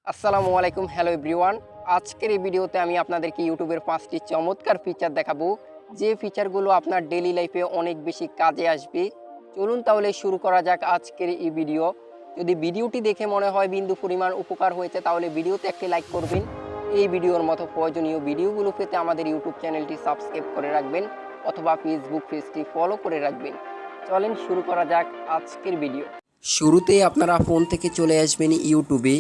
আসসালামু আলাইকুম, hello everyone. আজকের এই ভিডিওতে আমি আপনাদেরকে ইউটিউবের 5টি চমৎকার ফিচার দেখাবো, যে ফিচারগুলো আপনার ডেইলি লাইফে অনেক বেশি কাজে আসবে। চলুন তাহলে শুরু করা যাক আজকের এই ভিডিও। যদি ভিডিওটি দেখে মনে হয় বিন্দু পরিমাণ উপকার হয়েছে, তাহলে ভিডিওতে একটি লাইক করবেন। এই ভিডিওর মতো প্রয়োজনীয় ভিডিওগুলো পেতে আমাদের ইউটিউব চ্যানেলটি সাবস্ক্রাইব করে রাখবেন অথবা ফেসবুক পেজটি ফলো করে রাখবেন। চলেন শুরু করা যাক আজকের ভিডিও। শুরুতেই আপনারা ফোন থেকে চলে আসবেন ইউটিউবে।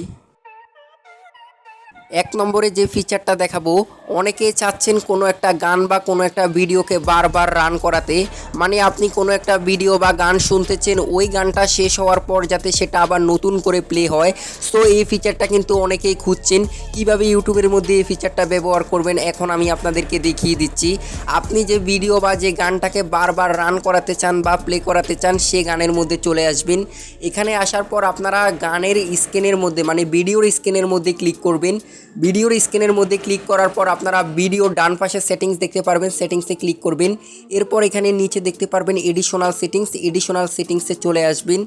এক নম্বরে যে ফিচারটা দেখাবো, অনেকেই চাচ্ছেন কোনো একটা গান বা কোনো একটা ভিডিওকে বারবার রান করাতে, মানে আপনি কোনো একটা ভিডিও বা গান শুনতেছেন, ওই গানটা শেষ হওয়ার পর যাতে সেটা আবার নতুন করে প্লে হয়। সো এই ফিচারটা কিন্তু অনেকেই খুঁজছেন। কিভাবে ইউটিউবের মধ্যে এই ফিচারটা ব্যবহার করবেন এখন আমি আপনাদেরকে দেখিয়ে দিচ্ছি। আপনি যে ভিডিও বা যে গানটাকে বারবার রান করাতে চান বা প্লে করাতে চান, সে গানের মধ্যে চলে আসবেন। এখানে আসার পর আপনারা গানের স্ক্রিনের মধ্যে মানে ভিডিওর স্ক্রিনের মধ্যে ক্লিক করবেন। ভিডিওর স্ক্রিনের মধ্যে ক্লিক করার পর আপনারা ভিডিওর ডান পাশে সেটিংস দেখতে পারবেন, সেটিংসে ক্লিক করবেন। এরপর এখানে নিচে দেখতে পারবেন এডিশনাল সেটিংসে চলে আসবেন।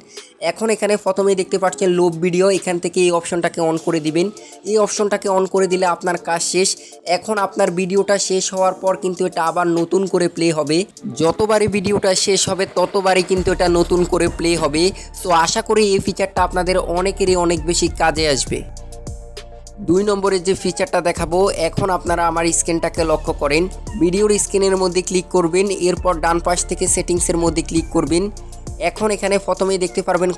এখন এখানে প্রথমেই দেখতে পাচ্ছেন লোভ ভিডিও, এখান থেকে এই অপশনটাকে অন করে দিবেন। এই অপশনটাকে অন করে দিলে আপনার কাজ শেষ। এখন আপনার ভিডিওটা শেষ হওয়ার পর কিন্তু এটা আবার নতুন করে প্লে হবে। যতবারই ভিডিওটা শেষ হবে ততবারই কিন্তু এটা নতুন করে প্লে হবে। সো আশা করি এই ফিচারটা আপনাদের অনেকেরই অনেক বেশি কাজে আসবে। 2 নম্বরের যে ফিচারটা দেখাবো, এখন আপনারা আমার স্ক্রিনটাকে লক্ষ্য করেন। ভিডিওর স্ক্রিনের মধ্যে ক্লিক করবেন, এরপর ডান পাশ থেকে সেটিংসের মধ্যে ক্লিক করবেন। এখন এখানে প্রথমেই দেখতে পারবেন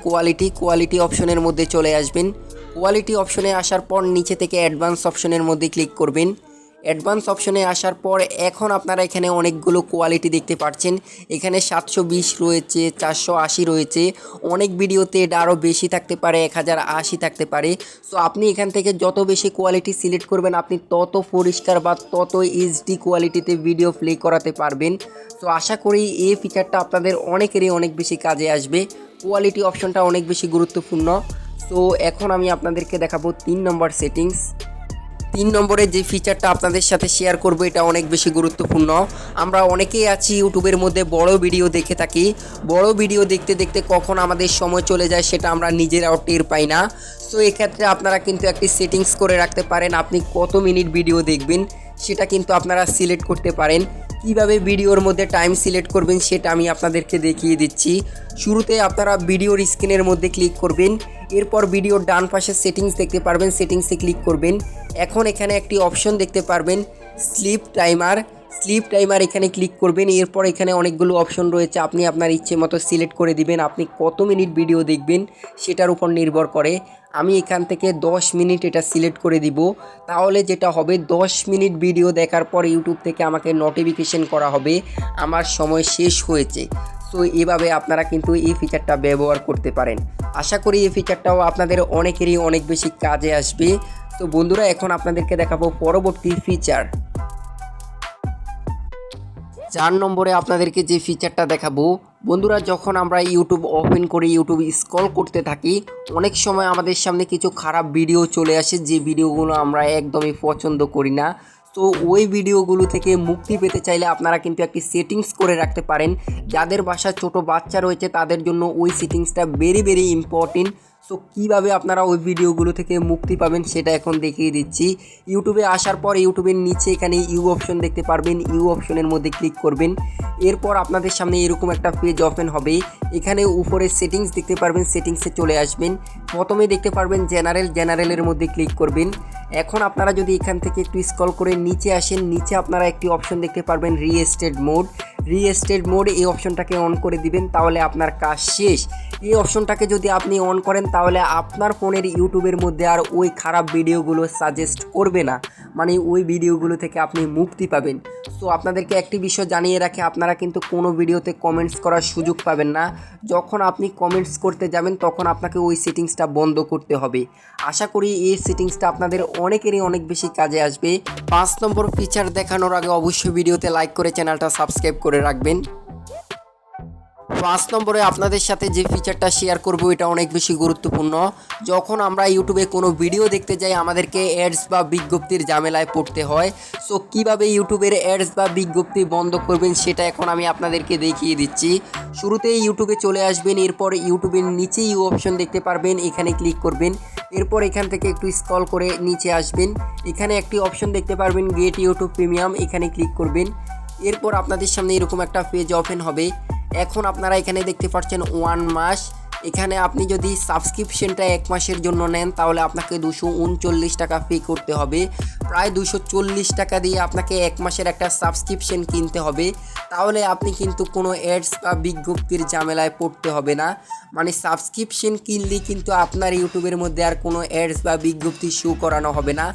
কোয়ালিটি অপশনের মধ্যে চলে আসবেন। কোয়ালিটি অপশনে আসার পর নিচে থেকে অ্যাডভান্স অপশনের মধ্যে ক্লিক করবেন। অ্যাডভান্স অপশনে আসার পর এখন আপনারা এখানে অনেকগুলো কোয়ালিটি দেখতে পাচ্ছেন। এখানে 720 রয়েছে, 480 রয়েছে, অনেক ভিডিওতে এটা আরও বেশি থাকতে পারে, 1080 থাকতে পারে। সো আপনি এখান থেকে যত বেশি কোয়ালিটি সিলেক্ট করবেন, আপনি তত পরিষ্কার বা তত এইচডি কোয়ালিটিতে ভিডিও প্লে করাতে পারবেন। সো আশা করি এই ফিচারটা আপনাদের অনেকেরই অনেক বেশি কাজে আসবে। কোয়ালিটি অপশনটা অনেক বেশি গুরুত্বপূর্ণ। সো এখন আমি আপনাদেরকে দেখাবো 3 নম্বর সেটিংস। 3 নম্বরে যে ফিচারটা আপনাদের সাথে শেয়ার করব, এটা অনেক বেশি গুরুত্বপূর্ণ। আমরা অনেকেই আছি ইউটিউবের মধ্যে বড় ভিডিও দেখে থাকি। বড় ভিডিও দেখতে দেখতে কখন আমাদের সময় চলে যায় সেটা আমরা নিজেরাও টের পাই না। সো এক্ষেত্রে আপনারা কিন্তু একটি সেটিংস করে রাখতে পারেন, আপনি কত মিনিট ভিডিও দেখবেন সেটা কিন্তু আপনারা সিলেক্ট করতে পারেন। কিভাবে ভিডিওর মধ্যে টাইম সিলেক্ট করবেন সেটা আমি আপনাদেরকে দেখিয়ে দিচ্ছি। শুরুতে আপনারা ভিডিওর স্ক্রিনের মধ্যে ক্লিক করবেন, এরপর ভিডিওর ডান পাশে সেটিংস দেখতে পারবেন, সেটিংসে ক্লিক করবেন। এখন এখানে একটি অপশন দেখতে পারবেন স্লিপ টাইমার, এখানে ক্লিক করবেন। এরপর এখানে অনেকগুলো অপশন রয়েছে, আপনি আপনার ইচ্ছে মতো সিলেক্ট করে দিবেন। আপনি কত মিনিট ভিডিও দেখবেন সেটার উপর নির্ভর করে। আমি এখান থেকে 10 মিনিট এটা সিলেক্ট করে দিব। তাহলে যেটা হবে, 10 মিনিট ভিডিও দেখার পর ইউটিউব থেকে আমাকে নোটিফিকেশন করা হবে আমার সময় শেষ হয়েছে। সো এভাবে আপনারা কিন্তু এই ফিচারটা ব্যবহার করতে পারেন। আশা করি এই ফিচারটাও আপনাদের অনেকেরই অনেক বেশি কাজে আসবে। তো বন্ধুরা, এখন আপনাদেরকে দেখাবো পরবর্তী ফিচার। 4 নম্বরে আপনাদেরকে যে ফিচারটা দেখাবো, বন্ধুরা, যখন আমরা ইউটিউব ওপেন করে ইউটিউব স্ক্রল করতে থাকি, অনেক সময় আমাদের সামনে কিছু খারাপ ভিডিও চলে আসে, যে ভিডিওগুলো আমরা একদমই পছন্দ করি না। তো ওই ভিডিওগুলো থেকে মুক্তি পেতে চাইলে আপনারা কিন্তু একটি সেটিংস করে রাখতে পারেন। যাদের বাসায় ছোট বাচ্চা রয়েছে তাদের জন্য ওই সেটিংসটা ভেরি ইম্পর্টেন্ট। সো কীভাবে আপনারা ওই ভিডিওগুলো থেকে মুক্তি পাবেন সেটা এখন দেখিয়ে দিচ্ছি। ইউটিউবে আসার পর ইউটিউবের নিচে এখানে ইউ অপশন দেখতে পারবেন, ইউ অপশনের মধ্যে ক্লিক করবেন। এরপর আপনাদের সামনে এরকম একটা পেজ ওপেন হবে। এখানে উপরে সেটিংস দেখতে পারবেন, সেটিংসে চলে আসবেন। প্রথমে দেখতে পারবেন জেনারেলের মধ্যে ক্লিক করবেন। এখন আপনারা যদি এখান থেকে একটু স্ক্রল করে নিচে আসেন, নিচে আপনারা একটি অপশন দেখতে পারবেন রিস্টেট মোড, এই অপশনটাকে অন করে দিবেন, তাহলে আপনার কাজ শেষ। এই অপশনটাকে যদি আপনি অন করেন তাহলে আপনার ফোনের ইউটিউবের মধ্যে আর ওই খারাপ ভিডিওগুলো সাজেস্ট করবে না, মানে ওই ভিডিওগুলো থেকে আপনি মুক্তি পাবেন। সো আপনাদেরকে একটি বিষয় জানিয়ে রাখি, আপনারা কিন্তু কোনো ভিডিওতে কমেন্টস করার সুযোগ পাবেন না। যখন আপনি কমেন্টস করতে যাবেন তখন আপনাকে ওই সেটিংসটা বন্ধ করতে হবে। আশা করি এই সেটিংসটা আপনাদের অনেকেরই অনেক বেশি কাজে আসবে। 5 নম্বর ফিচার দেখানোর আগে অবশ্যই ভিডিওতে লাইক করে চ্যানেলটা সাবস্ক্রাইব করে রাখবেন। 5 নম্বরে আপনাদের সাথে যে ফিচারটা শেয়ার করব এটা অনেক বেশি গুরুত্বপূর্ণ। যখন আমরা ইউটিউবে কোনো ভিডিও দেখতে যাই আমাদেরকে অ্যাডস বা বিজ্ঞপ্তির ঝামেলায় পড়তে হয়। সো কীভাবে ইউটিউবের অ্যাডস বা বিজ্ঞপ্তি বন্ধ করবেন সেটা এখন আমি আপনাদেরকে দেখিয়ে দিচ্ছি। শুরুতেই ইউটিউবে চলে আসবেন, এরপর ইউটিউবের নিচে ইউ অপশন দেখতে পারবেন, এখানে ক্লিক করবেন। এরপর এখান থেকে একটু স্ক্রল করে নিচে আসবেন, এখানে একটি অপশন দেখতে পারবেন গেট ইউটিউব প্রিমিয়াম, এখানে ক্লিক করবেন। এরপর আপনাদের সামনে এরকম একটা পেজ ওপেন হবে। এখন আপনারা এখানে দেখতে পাচ্ছেন 1 মাস। এখানে আপনি যদি সাবস্ক্রিপশনটা 1 মাসের জন্য নেন তাহলে আপনাকে 239 টাকা পে করতে হবে। প্রায় 240 টাকা দিয়ে আপনাকে 1 মাসের একটা সাবস্ক্রিপশন কিনতে হবে। তাহলে আপনি কিন্তু কোনো অ্যাডস বা বিজ্ঞপ্তির ঝামেলায় পড়তে হবে না। মানে সাবস্ক্রিপশন কিনলে কিন্তু আপনার ইউটিউবের মধ্যে আর কোনো অ্যাডস বা বিজ্ঞপ্তি শো করানো হবে না।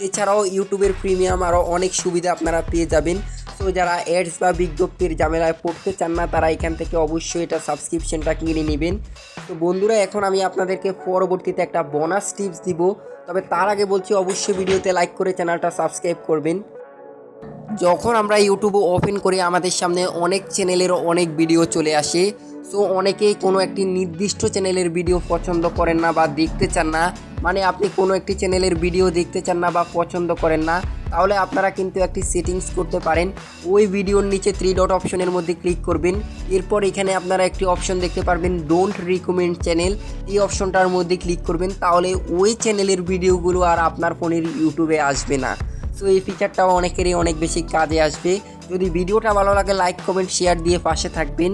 এছাড়াও ইউটিউবের প্রিমিয়াম আরও অনেক সুবিধা আপনারা পেয়ে যাবেন। সো যারা অ্যাডস বা বিজ্ঞপ্তির ঝামেলায় পড়তে চান না তারা এখান থেকে অবশ্যই এটা সাবস্ক্রিপশনটা কিনে নেবেন। তো বন্ধুরা, এখন আমি আপনাদেরকে পরবর্তীতে একটা বোনাস টিপস দিব, তবে তার আগে বলছি অবশ্যই ভিডিওতে লাইক করে চ্যানেলটা সাবস্ক্রাইব করবেন। যখন আমরা ইউটিউব ওপেন করি আমাদের সামনে অনেক চ্যানেলের অনেক ভিডিও চলে আসে। সো অনেকেই কোনো একটি নির্দিষ্ট চ্যানেলের ভিডিও পছন্দ করেন না বা দেখতে চান না। মানে আপনি কোনো একটি চ্যানেলের ভিডিও দেখতে চান না বা পছন্দ করেন না, তাহলে আপনারা কিন্তু একটি সেটিংস করতে পারেন। ওই ভিডিওর নিচে 3 ডট অপশনের মধ্যে ক্লিক করবেন। এরপর এখানে আপনারা একটি অপশন দেখতে পারবেন ডোন্ট রিকমেন্ড চ্যানেল, এই অপশনটার মধ্যে ক্লিক করবেন। তাহলে ওই চ্যানেলের ভিডিওগুলো আর আপনার ফোনের ইউটিউবে আসবে না। সো এই ফিচারটাও অনেকেরই অনেক বেশি কাজে আসবে। যদি ভিডিওটা ভালো লাগে লাইক কমেন্ট শেয়ার দিয়ে পাশে থাকবেন।